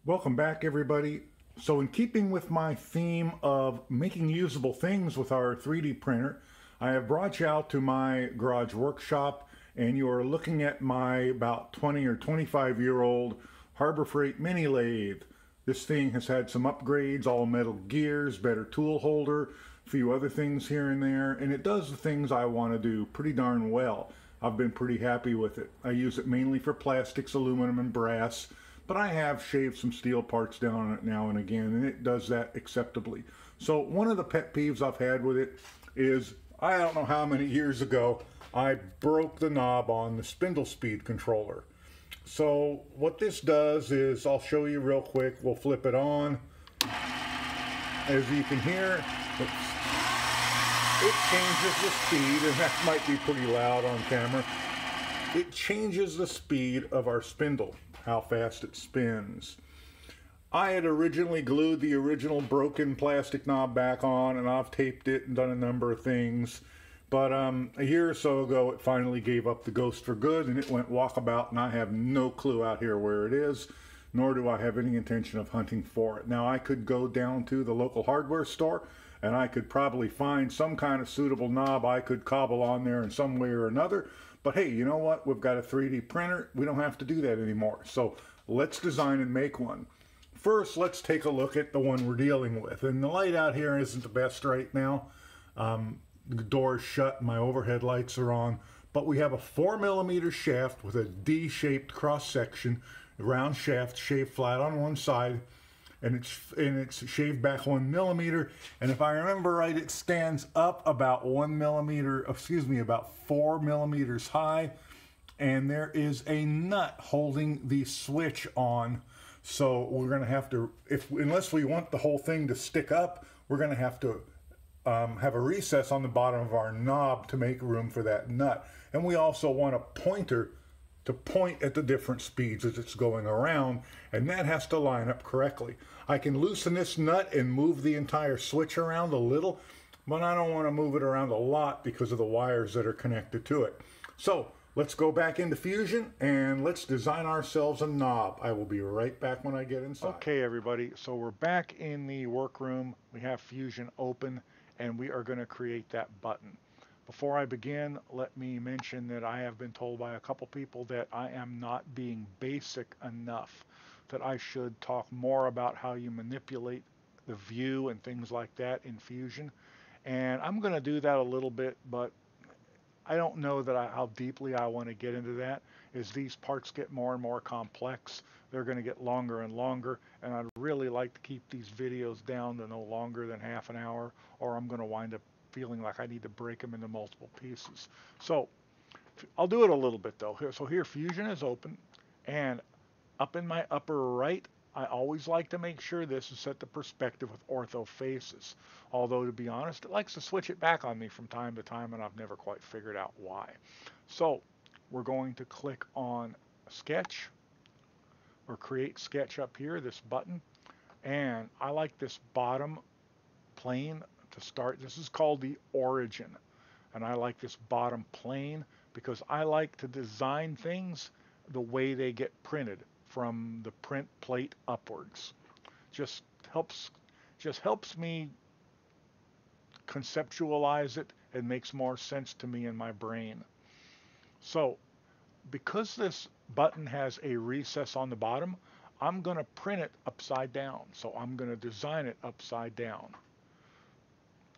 Welcome back, everybody. So in keeping with my theme of making usable things with our 3D printer, I have brought you out to my garage workshop, and you are looking at my about 20 or 25-year-old Harbor Freight mini lathe. This thing has had some upgrades, all metal gears, better tool holder, a few other things here and there, and it does the things I want to do pretty darn well. I've been pretty happy with it. I use it mainly for plastics, aluminum, and brass, but I have shaved some steel parts down on it now and again, and it does that acceptably. So one of the pet peeves I've had with it is, I don't know how many years ago, I broke the knob on the spindle speed controller. So what this does is, I'll show you real quick, we'll flip it on. As you can hear, it changes the speed, and that might be pretty loud on camera. It changes the speed of our spindle, how fast it spins. I had originally glued the original broken plastic knob back on, and I've taped it and done a number of things. But a year or so ago, it finally gave up the ghost for good, and it went walkabout, and I have no clue out here where it is, nor do I have any intention of hunting for it. Now, I could go down to the local hardware store, and I could probably find some kind of suitable knob I could cobble on there in some way or another. But hey, you know what? We've got a 3D printer. We don't have to do that anymore. So let's design and make one. First, let's take a look at the one we're dealing with. And the light out here isn't the best right now. The door is shut, my overhead lights are on. But we have a 4mm shaft with a D-shaped cross section, round shaft shaved flat on one side, and it's shaved back 1mm. And if I remember right, it stands up about 1mm, about 4mm high, and there is a nut holding the switch on. So we're going to have to, unless we want the whole thing to stick up, we're going to have to have a recess on the bottom of our knob to make room for that nut. And we also want a pointer to point at the different speeds as it's going around, and that has to line up correctly. I can loosen this nut and move the entire switch around a little, but I don't want to move it around a lot because of the wires that are connected to it. So let's go back into Fusion and let's design ourselves a knob. I will be right back when I get inside. Okay, everybody, so we're back in the workroom. We have Fusion open, and we are going to create that button. Before I begin, let me mention that I have been told by a couple people that I am not being basic enough, that I should talk more about how you manipulate the view and things like that in Fusion. And I'm going to do that a little bit, but I don't know that how deeply I want to get into that. As these parts get more and more complex, they're going to get longer and longer, and I'd really like to keep these videos down to no longer than half an hour, or I'm going to wind up feeling like I need to break them into multiple pieces. So I'll do it a little bit though. So here Fusion is open, and up in my upper right, I always like to make sure this is set to perspective with ortho faces. Although, to be honest, it likes to switch it back on me from time to time, and I've never quite figured out why. So we're going to click on Sketch, or Create Sketch up here, this button. And I like this bottom plane to start. This is called the origin. And I like this bottom plane because I like to design things the way they get printed, from the print plate upwards. Just helps me conceptualize it and makes more sense to me in my brain. So because this button has a recess on the bottom, I'm going to print it upside down. So I'm going to design it upside down.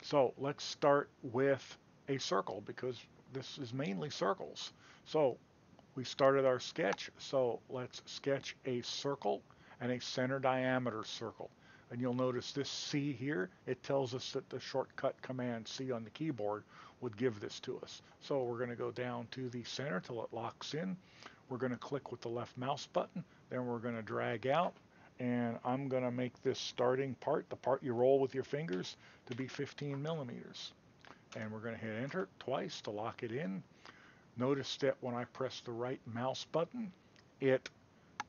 So let's start with a circle, because this is mainly circles. So we started our sketch, so let's sketch a circle and a center diameter circle. And you'll notice this C here, it tells us that the shortcut command C on the keyboard would give this to us. So we're going to go down to the center till it locks in. We're going to click with the left mouse button, then we're going to drag out, and I'm going to make this starting part, the part you roll with your fingers, to be 15mm. And we're going to hit enter twice to lock it in. Notice that when I press the right mouse button, it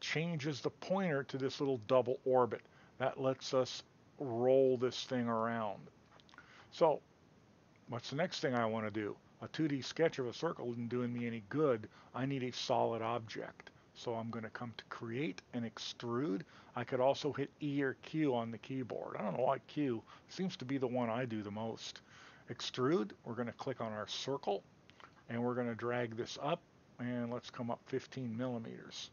changes the pointer to this little double orbit. That lets us roll this thing around. So what's the next thing I want to do? A 2D sketch of a circle isn't doing me any good. I need a solid object. So I'm going to come to create and extrude. I could also hit E or Q on the keyboard. I don't know why Q seems to be the one I do the most. Extrude, we're going to click on our circle and we're going to drag this up and let's come up 15 millimeters.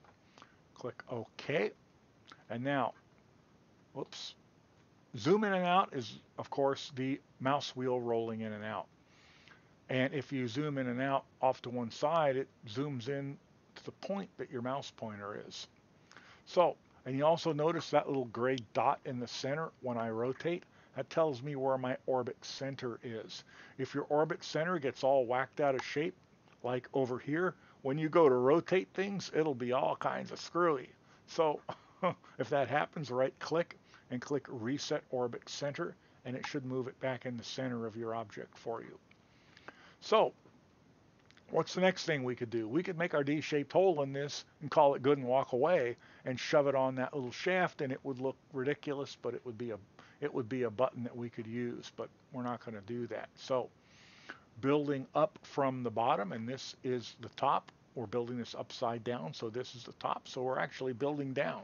Click OK. And now, whoops, zoom in and out is, of course, the mouse wheel rolling in and out. And if you zoom in and out off to one side, it zooms in to the point that your mouse pointer is. So, and you also notice that little gray dot in the center when I rotate. That tells me where my orbit center is. If your orbit center gets all whacked out of shape, like over here, when you go to rotate things, it'll be all kinds of screwy. So if that happens, right click and click Reset Orbit Center, and it should move it back in the center of your object for you. So what's the next thing we could do? We could make our D-shaped hole in this and call it good and walk away and shove it on that little shaft, and it would look ridiculous, but it would be a button that we could use, but we're not going to do that. So building up from the bottom, and this is the top. We're building this upside down, so this is the top. So we're actually building down.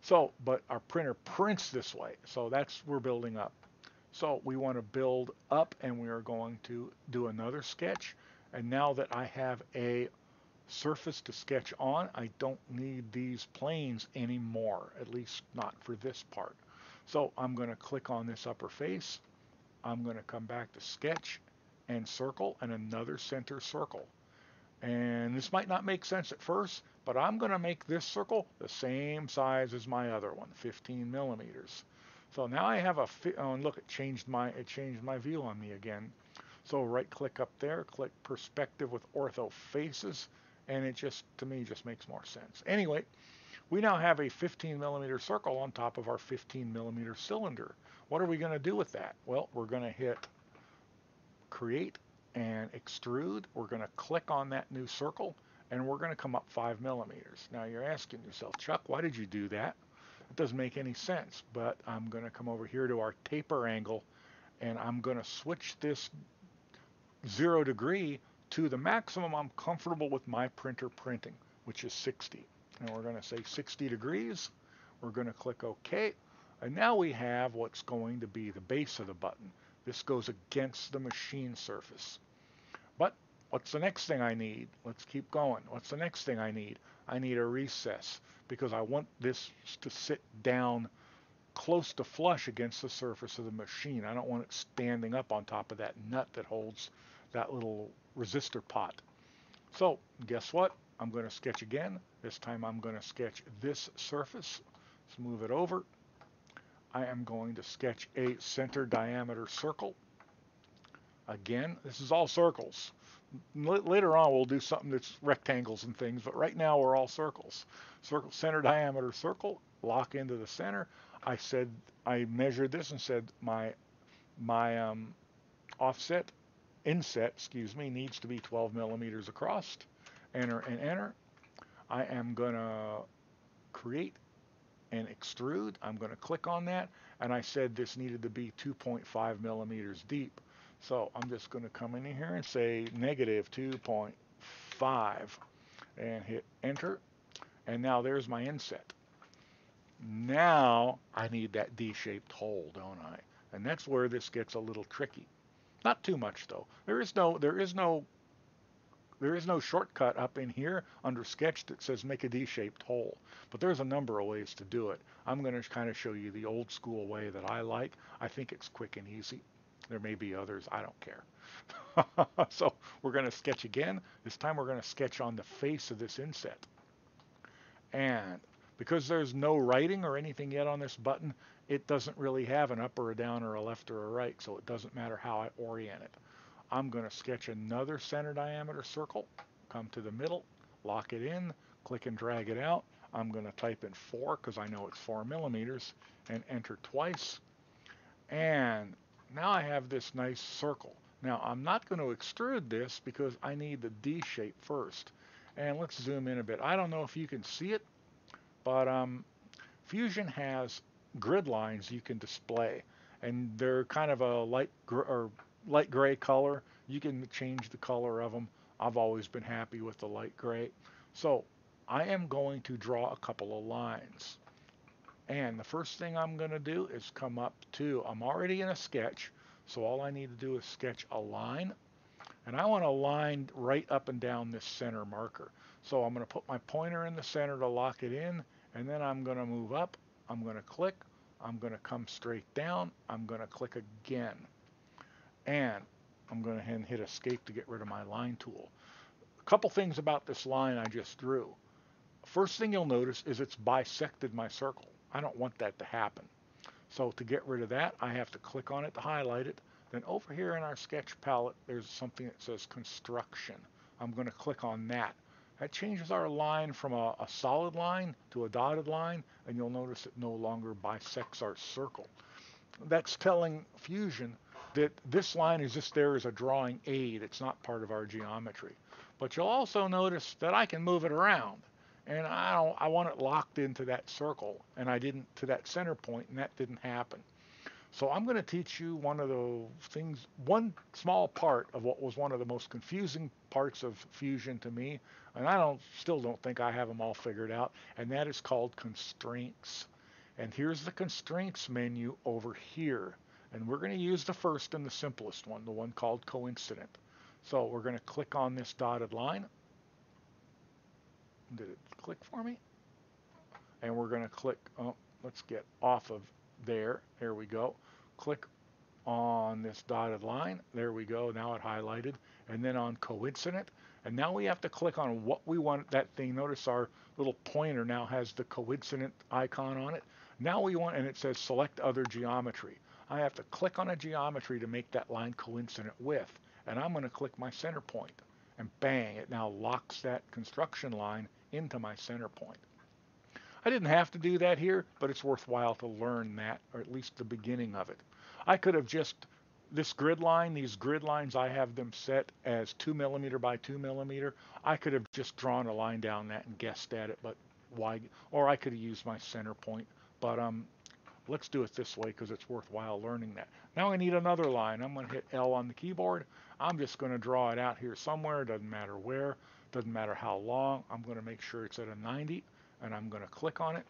So, but our printer prints this way, so that's we're building up. So we want to build up, and we are going to do another sketch. And now that I have a surface to sketch on, I don't need these planes anymore, at least not for this part. So I'm going to click on this upper face. I'm going to come back to sketch and circle and another center circle. And this might not make sense at first, but I'm going to make this circle the same size as my other one, 15 millimeters. So now I have oh, and look, it changed my view on me again. So right click up there, click perspective with ortho faces, and it just, to me, just makes more sense. Anyway, we now have a 15 millimeter circle on top of our 15 millimeter cylinder. What are we going to do with that? Well, we're going to hit create and extrude. We're going to click on that new circle, and we're going to come up 5 millimeters. Now you're asking yourself, Chuck, why did you do that? It doesn't make any sense, but I'm going to come over here to our taper angle, and I'm going to switch this 0 degree to the maximum I'm comfortable with my printer printing, which is 60. And we're going to say 60 degrees. We're going to click OK. And now we have what's going to be the base of the button. This goes against the machine surface. But what's the next thing I need? Let's keep going. What's the next thing I need? I need a recess because I want this to sit down close to flush against the surface of the machine. I don't want it standing up on top of that nut that holds that little resistor pot. So guess what? I'm going to sketch again. This time I'm going to sketch this surface. Let's move it over. I am going to sketch a center diameter circle. Again, this is all circles. Later on we'll do something that's rectangles and things, but right now we're all circles. Circle, center diameter circle, lock into the center. I measured this and said my offset, inset, excuse me, needs to be 12 millimeters across. Enter and enter. I am going to create and extrude. I'm going to click on that, and I said this needed to be 2.5 millimeters deep. So I'm just going to come in here and say negative 2.5 and hit enter. And now there's my inset. Now I need that D-shaped hole, don't I? And that's where this gets a little tricky. Not too much though. There is no shortcut up in here under sketch that says make a D-shaped hole, but there's a number of ways to do it. I'm going to kind of show you the old school way that I like. I think it's quick and easy. There may be others, I don't care. So we're going to sketch again. This time we're going to sketch on the face of this inset. And because there's no writing or anything yet on this button, it doesn't really have an up or a down or a left or a right, so it doesn't matter how I orient it. I'm going to sketch another center diameter circle, come to the middle, lock it in, click and drag it out. I'm going to type in 4 because I know it's 4 millimeters and enter twice. And now I have this nice circle. Now I'm not going to extrude this because I need the D shape first. And let's zoom in a bit. I don't know if you can see it, but Fusion has grid lines you can display, and they're kind of a light gray color. You can change the color of them. I've always been happy with the light gray. So I am going to draw a couple of lines. And the first thing I'm going to do is come up to, I'm already in a sketch, so all I need to do is sketch a line. And I want a line right up and down this center marker. So I'm going to put my pointer in the center to lock it in, and then I'm going to move up. I'm going to click. I'm going to come straight down. I'm going to click again. And I'm going to hit escape to get rid of my line tool. A couple things about this line I just drew. First thing you'll notice is it's bisected my circle. I don't want that to happen. So to get rid of that, I have to click on it to highlight it. Then over here in our sketch palette, there's something that says construction. I'm going to click on that. That changes our line from a solid line to a dotted line, and you'll notice it no longer bisects our circle. That's telling Fusion that this line is just there as a drawing aid. It's not part of our geometry. But you'll also notice that I can move it around. And I want it locked into that circle, and I didn't to that center point, and that didn't happen. So I'm going to teach you one of the things, one small part of what was one of the most confusing parts of Fusion to me, and still don't think I have them all figured out, and that is called constraints. And here's the constraints menu over here. And we're going to use the first and the simplest one, the one called coincident. So we're going to click on this dotted line. Did it click for me? And we're going to click, oh, let's get off of there. There we go. Click on this dotted line. There we go. Now it highlighted. And then on coincident. And now we have to click on what we want that thing. Notice our little pointer now has the coincident icon on it. Now we want, and it says select other geometry. I have to click on a geometry to make that line coincident with. And I'm going to click my center point. And bang, it now locks that construction line into my center point. I didn't have to do that here, but it's worthwhile to learn that, or at least the beginning of it. I could have just, this grid line, these grid lines, I have them set as 2mm by 2mm. I could have just drawn a line down that and guessed at it, but why? Or I could have used my center point. But let's do it this way because it's worthwhile learning that. Now I need another line. I'm going to hit L on the keyboard. I'm just going to draw it out here somewhere. Doesn't matter where. Doesn't matter how long. I'm going to make sure it's at a 90, and I'm going to click on it.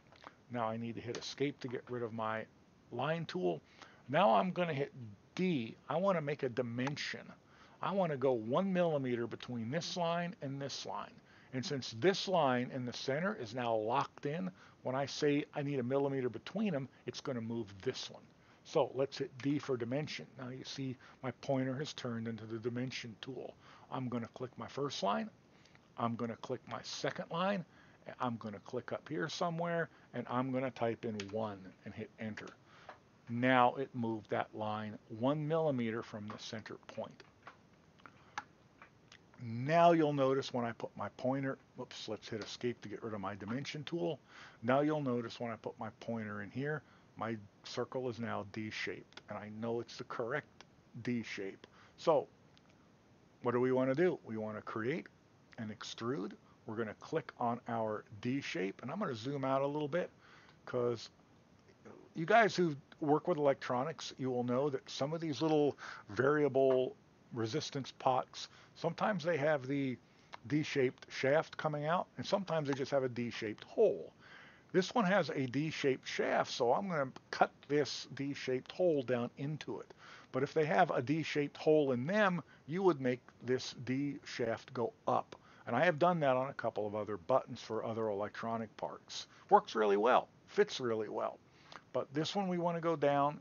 Now I need to hit escape to get rid of my line tool. Now I'm going to hit D. I want to make a dimension. I want to go 1mm between this line and this line. And since this line in the center is now locked in, when I say I need a millimeter between them, it's going to move this one. So let's hit D for dimension. Now you see my pointer has turned into the dimension tool. I'm going to click my first line. I'm going to click my second line. I'm going to click up here somewhere, and I'm going to type in 1 and hit enter. Now it moved that line 1mm from the center point. Now you'll notice when I put my pointer, whoops, let's hit escape to get rid of my dimension tool. Now you'll notice when I put my pointer in here, my circle is now D-shaped, and I know it's the correct D shape. So what do we want to do? We want to create and extrude. We're going to click on our D shape, and I'm going to zoom out a little bit because you guys who work with electronics, you will know that some of these little variable resistance pots, sometimes they have the D-shaped shaft coming out, and sometimes they just have a D-shaped hole. This one has a D-shaped shaft, so I'm going to cut this D-shaped hole down into it. But if they have a D-shaped hole in them, you would make this D shaft go up. And I have done that on a couple of other buttons for other electronic parts. Works really well, fits really well. But this one we want to go down,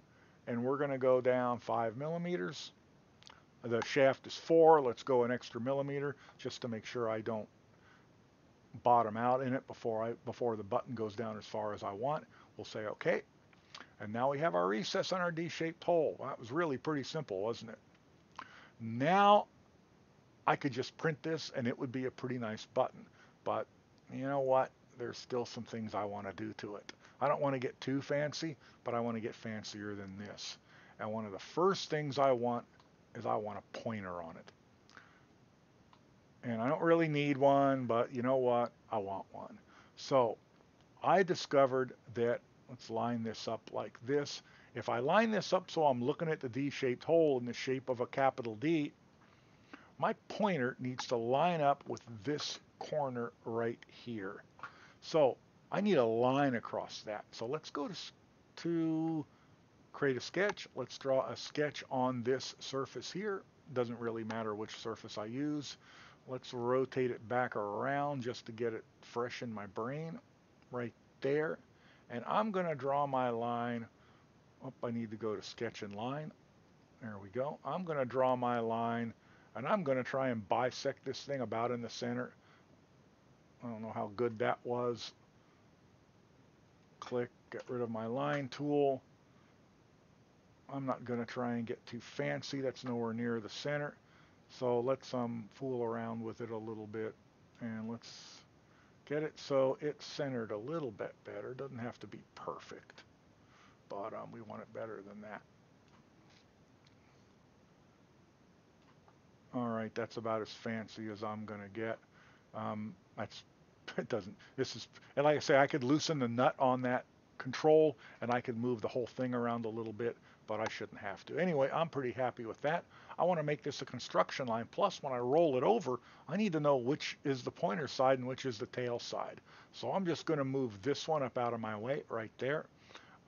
and we're going to go down 5mm. The shaft is 4. Let's go an extra millimeter just to make sure I don't bottom out in it before the button goes down as far as I want. We'll say OK. And now we have our recess on our D-shaped hole. That was really pretty simple, wasn't it? Now I could just print this and it would be a pretty nice button. But you know what? There's still some things I want to do to it. I don't want to get too fancy, but I want to get fancier than this. And one of the first things I want is I want a pointer on it. And I don't really need one, but you know what? I want one. So I discovered that, let's line this up like this. If I line this up so I'm looking at the D-shaped hole in the shape of a capital D, my pointer needs to line up with this corner right here. So I need a line across that. So let's go to create a sketch. Let's draw a sketch on this surface here. Doesn't really matter which surface I use. Let's rotate it back around just to get it fresh in my brain right there. And I'm going to draw my line. Oh, I need to go to sketch and line. There we go. I'm going to draw my line, and I'm going to try and bisect this thing about in the center. I don't know how good that was. Click, get rid of my line tool. I'm not going to try and get too fancy. That's nowhere near the center. So let's fool around with it a little bit, and let's get it so it's centered a little bit better. Doesn't have to be perfect, but we want it better than that. All right, that's about as fancy as I'm going to get. That's it doesn't. This is, and like I say, I could loosen the nut on that control, and I could move the whole thing around a little bit, but I shouldn't have to. Anyway, I'm pretty happy with that. I want to make this a construction line. Plus, when I roll it over, I need to know which is the pointer side and which is the tail side. So I'm just going to move this one up out of my way right there.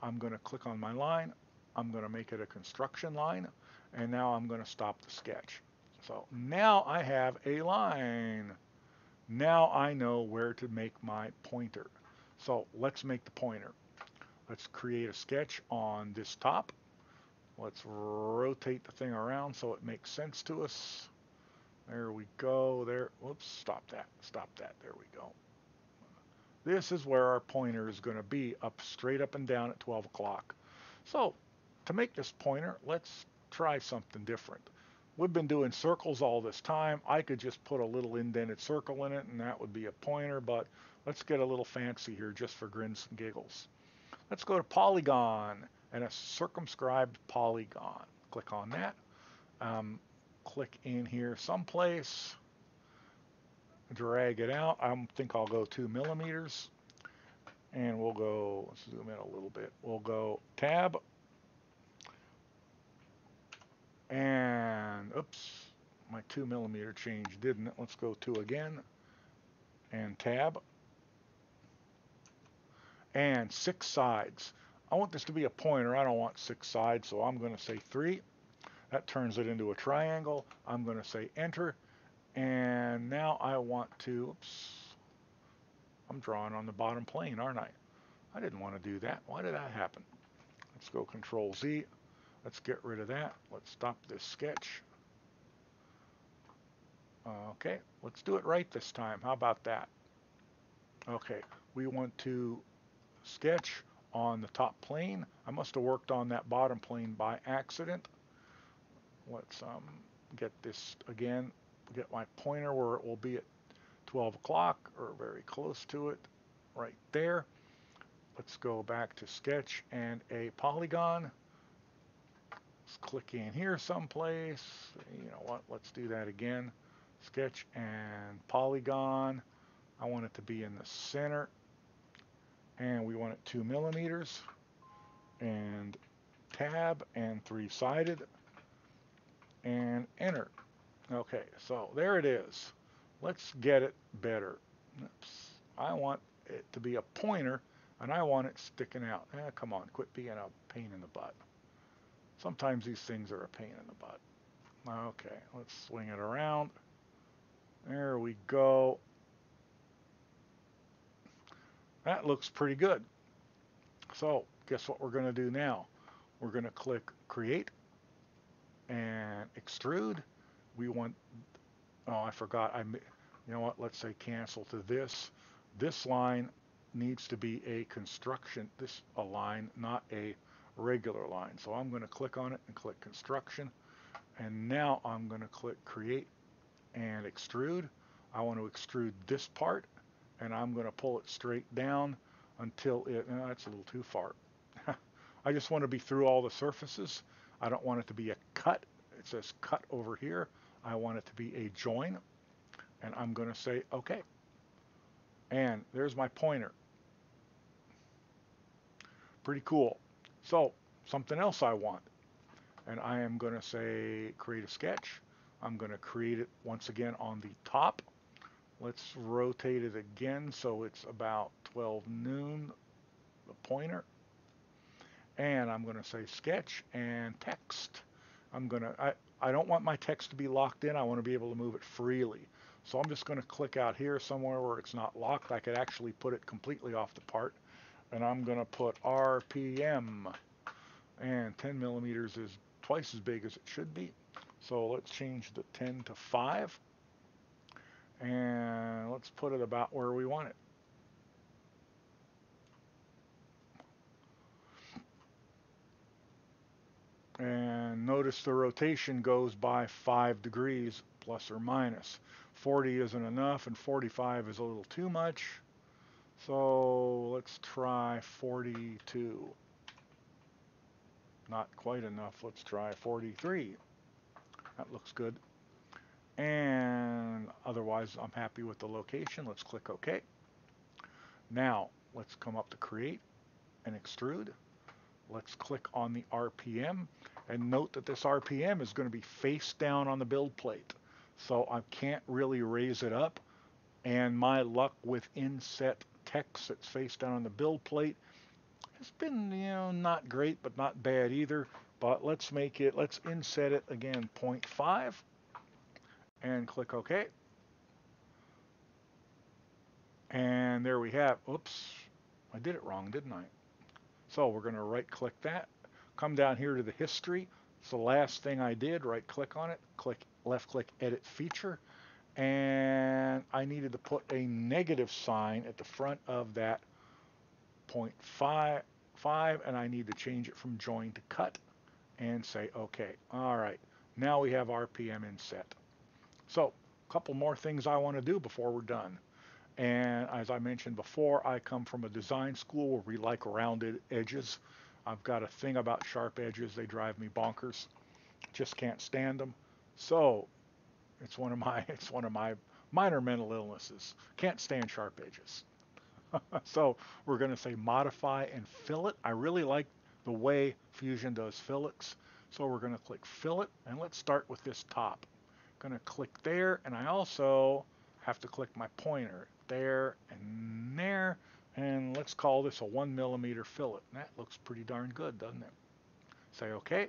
I'm going to click on my line. I'm going to make it a construction line, and now I'm going to stop the sketch. So now I have a line. Now I know where to make my pointer. So let's make the pointer. Let's create a sketch on this top. Let's rotate the thing around so it makes sense to us. There we go. There. Whoops. Stop that. Stop that. There we go. This is where our pointer is going to be, up straight up and down at 12 o'clock. So to make this pointer, let's try something different. We've been doing circles all this time. I could just put a little indented circle in it and that would be a pointer, but let's get a little fancy here just for grins and giggles. Let's go to polygon and a circumscribed polygon. Click on that. Click in here someplace. Drag it out. I think I'll go 2 millimeters. And we'll go, let's zoom in a little bit. We'll go tab. And, oops, my 2 millimeter change didn't it? Let's go 2 again. And tab. And 6 sides. I want this to be a pointer. I don't want 6 sides, so I'm going to say 3. That turns it into a triangle. I'm going to say enter. And now I want to, oops, I'm drawing on the bottom plane, aren't I? I didn't want to do that. Why did that happen? Let's go Control Z. Let's get rid of that. Let's stop this sketch. Okay, let's do it right this time. How about that? Okay, we want to sketch on the top plane. I must have worked on that bottom plane by accident. Let's get this again, get my pointer where it will be at 12 o'clock or very close to it, right there. Let's go back to sketch and a polygon. Let's click in here someplace. You know what? Let's do that again. Sketch and polygon. I want it to be in the center. And we want it 2 millimeters. And tab and 3-sided. And enter. Okay, so there it is. Let's get it better. Oops. I want it to be a pointer, and I want it sticking out. Come on, quit being a pain in the butt. Sometimes these things are a pain in the butt. Okay, let's swing it around. There we go. That looks pretty good. So guess what we're going to do now? We're going to click Create and Extrude. We want, oh, I forgot. You know what? Let's say cancel to this. This line needs to be a construction, a line, not a regular line. So I'm going to click on it and click Construction. And now I'm going to click Create and Extrude. I want to extrude this part, and I'm going to pull it straight down until it, that's a little too far. I just want to be through all the surfaces. I don't want it to be a cut. It says cut over here. I want it to be a join, and I'm going to say OK. And there's my pointer. Pretty cool. So something else I want, and I am going to say create a sketch. I'm going to create it once again on the top. Let's rotate it again so it's about 12 noon, the pointer, and I'm going to say sketch and text. I don't want my text to be locked in. I want to be able to move it freely. So I'm just going to click out here somewhere where it's not locked. I could actually put it completely off the part. And I'm going to put RPM. And 10 millimeters is twice as big as it should be. So let's change the 10 to 5. And let's put it about where we want it. And notice the rotation goes by 5 degrees plus or minus. 40 isn't enough and 45 is a little too much. So let's try 42. Not quite enough. Let's try 43. That looks good. And otherwise I'm happy with the location. Let's click OK. Now let's come up to create and extrude. Let's click on the RPM and note that this RPM is going to be face down on the build plate. So I can't really raise it up. And my luck with inset text that's face down on the build plate has been, not great, but not bad either. But let's inset it again, 0.5 and click OK. And there we have, oops, I did it wrong, didn't I? So we're going to right click that, come down here to the history. It's the last thing I did, right click on it, left click edit feature. And I needed to put a negative sign at the front of that 0.5, and I need to change it from join to cut and say OK. All right, now we have RPM inset. So a couple more things I want to do before we're done. And as I mentioned before, I come from a design school where we like rounded edges. I've got a thing about sharp edges. They drive me bonkers. Just can't stand them. So it's one of my minor mental illnesses. Can't stand sharp edges. So we're going to say modify and fillet. I really like the way Fusion does fillets. So we're going to click fillet, and let's start with this top. Going to click there, and I also have to click my pointer there and there, and let's call this a 1 millimeter fillet. That looks pretty darn good, doesn't it? Say OK.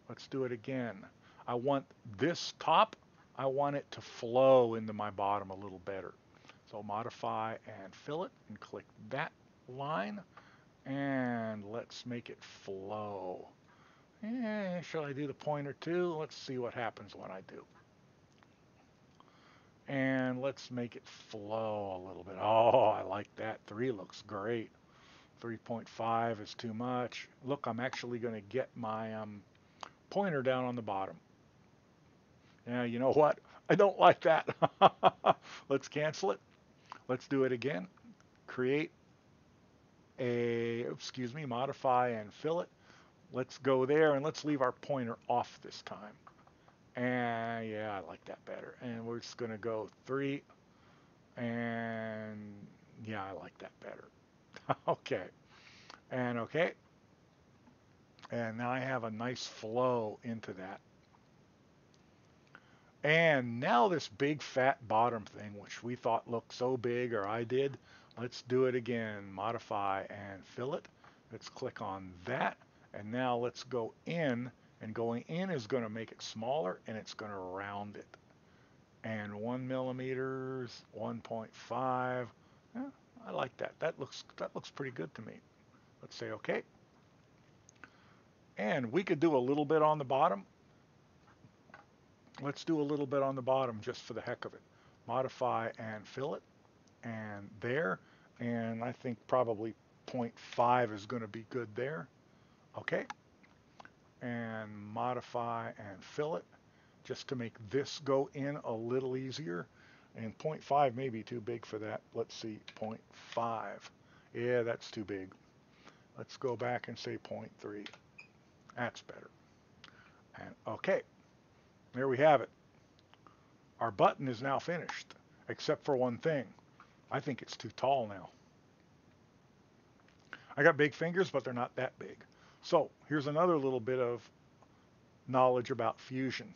Let's do it again. I want this top, I want it to flow into my bottom a little better. So modify and fillet and click that line, and let's make it flow. Shall I do the pointer too? Let's see what happens when I do. And let's make it flow a little bit. Oh, I like that. 3 looks great. 3.5 is too much. Look, I'm actually going to get my pointer down on the bottom. Yeah, you know what? I don't like that. Let's cancel it. Let's do it again. Create modify and fillet. Let's go there and let's leave our pointer off this time. And yeah, I like that better. And we're just going to go 3. And yeah, I like that better. Okay. And okay. And now I have a nice flow into that. And now this big fat bottom thing, which we thought looked so big, or I did, let's do it again. Modify and fillet. Let's click on that. And now let's go in. And going in is going to make it smaller, and it's going to round it. And 1 millimeters, 1.5. Yeah, I like that. That looks pretty good to me. Let's say OK. And we could do a little bit on the bottom. Let's do a little bit on the bottom just for the heck of it. Modify and fillet. And there. And I think probably 0.5 is going to be good there. OK. And modify and fillet just to make this go in a little easier. And 0.5 may be too big for that. Let's see, 0.5. Yeah, that's too big. Let's go back and say 0.3. That's better. And okay, there we have it. Our button is now finished, except for one thing. I think it's too tall now. I got big fingers, but they're not that big. So here's another little bit of knowledge about Fusion.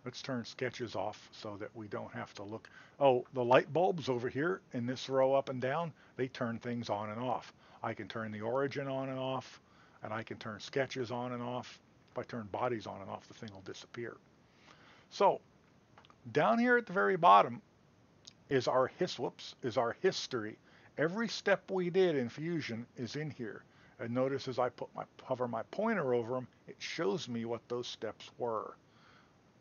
Let's turn sketches off so that we don't have to look. Oh, the light bulbs over here in this row up and down, they turn things on and off. I can turn the origin on and off, and I can turn sketches on and off. If I turn bodies on and off, the thing will disappear. So down here at the very bottom is our history. Every step we did in Fusion is in here. And notice as I hover my pointer over them, it shows me what those steps were.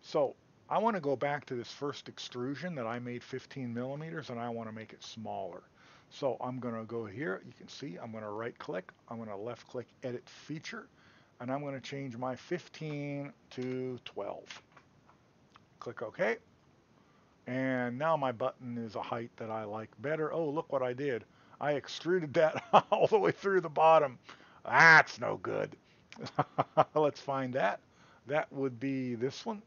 So I want to go back to this first extrusion that I made 15 millimeters, and I want to make it smaller. So I'm going to go here. You can see I'm going to right click. I'm going to left click edit feature, and I'm going to change my 15 to 12. Click OK. And now my button is a height that I like better. Oh, look what I did. I extruded that all the way through the bottom. That's no good. Let's find that. That would be this one.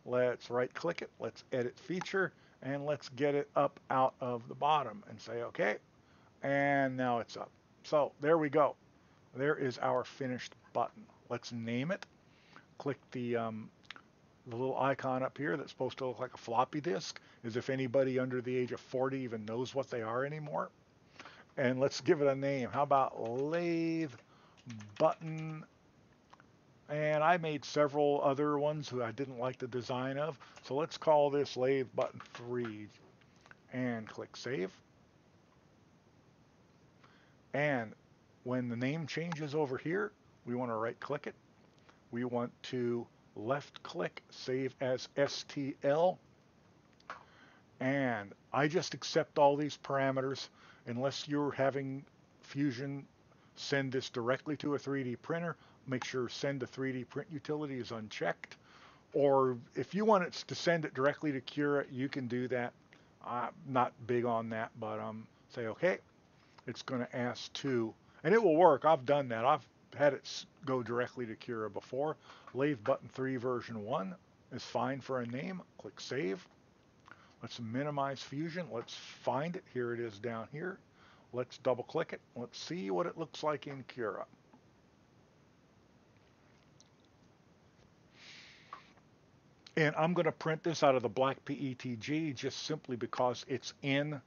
Let's right click it. Let's edit feature. And let's get it up out of the bottom and say OK. And now it's up. So there we go. There is our finished button. Let's name it. Click the little icon up here that's supposed to look like a floppy disk, as if anybody under the age of 40 even knows what they are anymore. And let's give it a name. How about lathe button? And I made several other ones who I didn't like the design of. So let's call this lathe button 3 and click save. And when the name changes over here, we want to right click it. We want to left click save as STL. And I just accept all these parameters unless you're having Fusion send this directly to a 3D printer. Make sure send to 3D print utility is unchecked. Or if you want it to send it directly to Cura, you can do that. I'm not big on that, but say OK. It's going to ask to, and it will work. I've done that. I've had it go directly to Cura before. Lathe button 3 version 1 is fine for a name. Click save. Let's minimize Fusion. Let's find it. Here it is down here. Let's double click it. Let's see what it looks like in Cura. And I'm going to print this out of the black PETG just simply because it's in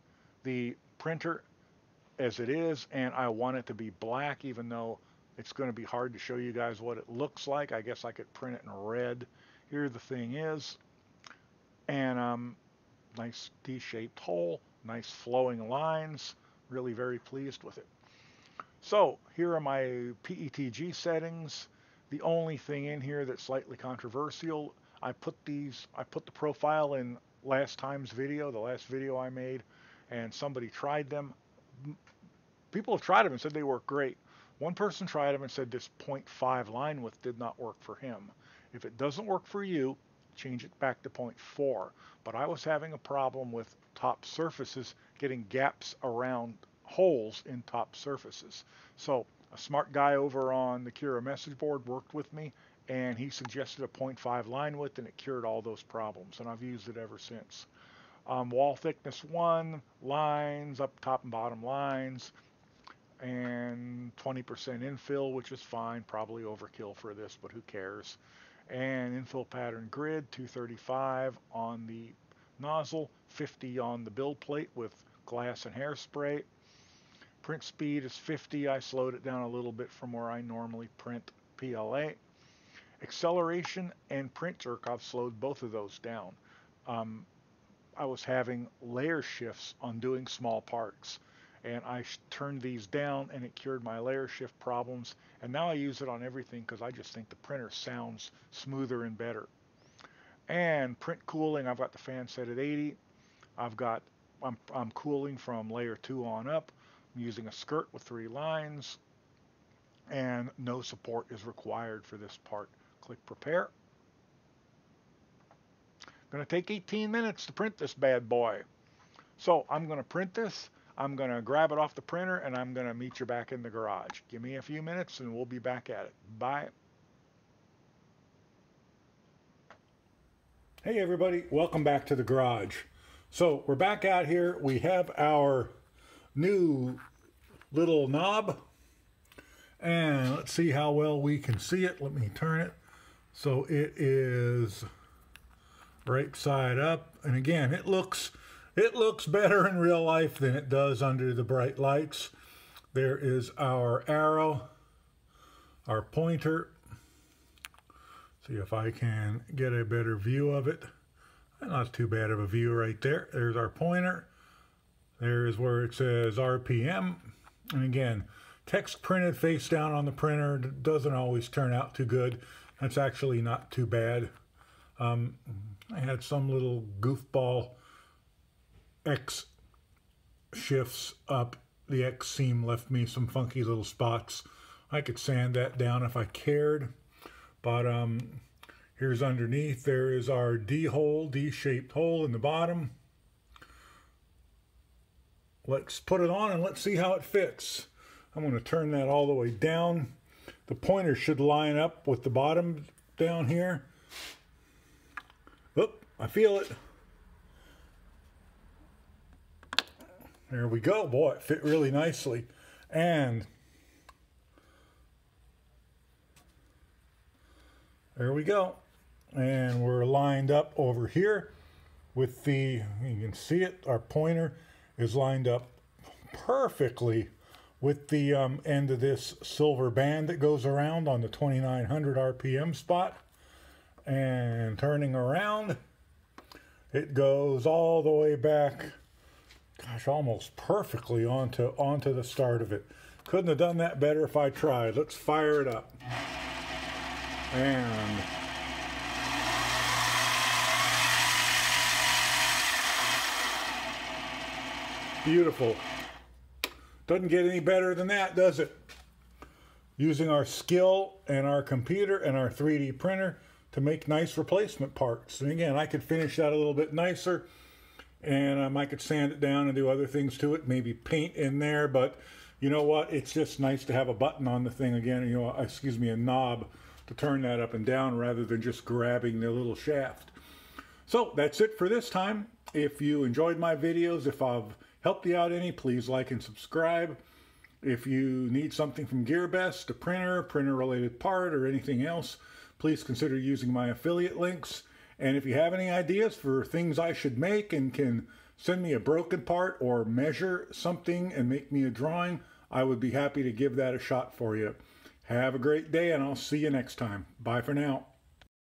the printer as it is, and I want it to be black, even though it's going to be hard to show you guys what it looks like. I guess I could print it in red. Here the thing is, and nice D-shaped hole, nice flowing lines, really very pleased with it. So here are my PETG settings. The only thing in here that's slightly controversial, I put the profile in last time's video, the last video I made, and somebody tried them. People have tried them and said they work great. One person tried them and said this 0.5 line width did not work for him. If it doesn't work for you, change it back to 0.4. But I was having a problem with top surfaces getting gaps around holes in top surfaces. So a smart guy over on the Cura message board worked with me, and he suggested a 0.5 line width, and it cured all those problems, and I've used it ever since. Wall thickness 1, lines, up top and bottom lines, and 20% infill, which is fine, probably overkill for this, but who cares. And infill pattern grid, 235 on the nozzle, 50 on the build plate with glass and hairspray. Print speed is 50. I slowed it down a little bit from where I normally print PLA. Acceleration and print jerk, I've slowed both of those down. I was having layer shifts on doing small parts, and I turned these down, and it cured my layer shift problems. And now I use it on everything because I just think the printer sounds smoother and better. And print cooling, I've got the fan set at 80. I'm cooling from layer 2 on up. I'm using a skirt with 3 lines, and no support is required for this part. Click prepare. Going to take 18 minutes to print this bad boy. So I'm going to print this. I'm going to grab it off the printer, and I'm going to meet you back in the garage. Give me a few minutes, and we'll be back at it. Bye. Hey everybody, welcome back to the garage. So we're back out here. We have our new little knob, and let's see how well we can see it. Let me turn it. So it is right side up. And again, it looks better in real life than it does under the bright lights. There is our arrow, our pointer. See if I can get a better view of it. Not too bad of a view right there. There's our pointer. There's where it says RPM. And again, text printed face down on the printer doesn't always turn out too good. That's actually not too bad. I had some little goofball X shifts up. The X seam left me some funky little spots. I could sand that down if I cared. But here's underneath. There is our D hole, D-shaped hole in the bottom. Let's put it on and let's see how it fits. I'm going to turn that all the way down. The pointer should line up with the bottom down here. Oop, I feel it. There we go. Boy, it fit really nicely. And there we go. And we're lined up over here with the, you can see it, our pointer is lined up perfectly with the end of this silver band that goes around on the 2900 RPM spot. And turning around, it goes all the way back, gosh, almost perfectly onto the start of it. Couldn't have done that better if I tried. Let's fire it up. And beautiful. Doesn't get any better than that, does it? Using our skill and our computer and our 3D printer to make nice replacement parts. And again, I could finish that a little bit nicer, and I could sand it down and do other things to it, maybe paint in there, but you know what? It's just nice to have a button on the thing again, you know, excuse me, a knob to turn that up and down rather than just grabbing the little shaft. So that's it for this time. If you enjoyed my videos, if I've helped you out any, please like and subscribe. If you need something from GearBest, a printer related part, or anything else, please consider using my affiliate links. And if you have any ideas for things I should make and can send me a broken part or measure something and make me a drawing, I would be happy to give that a shot for you. Have a great day, and I'll see you next time. Bye for now.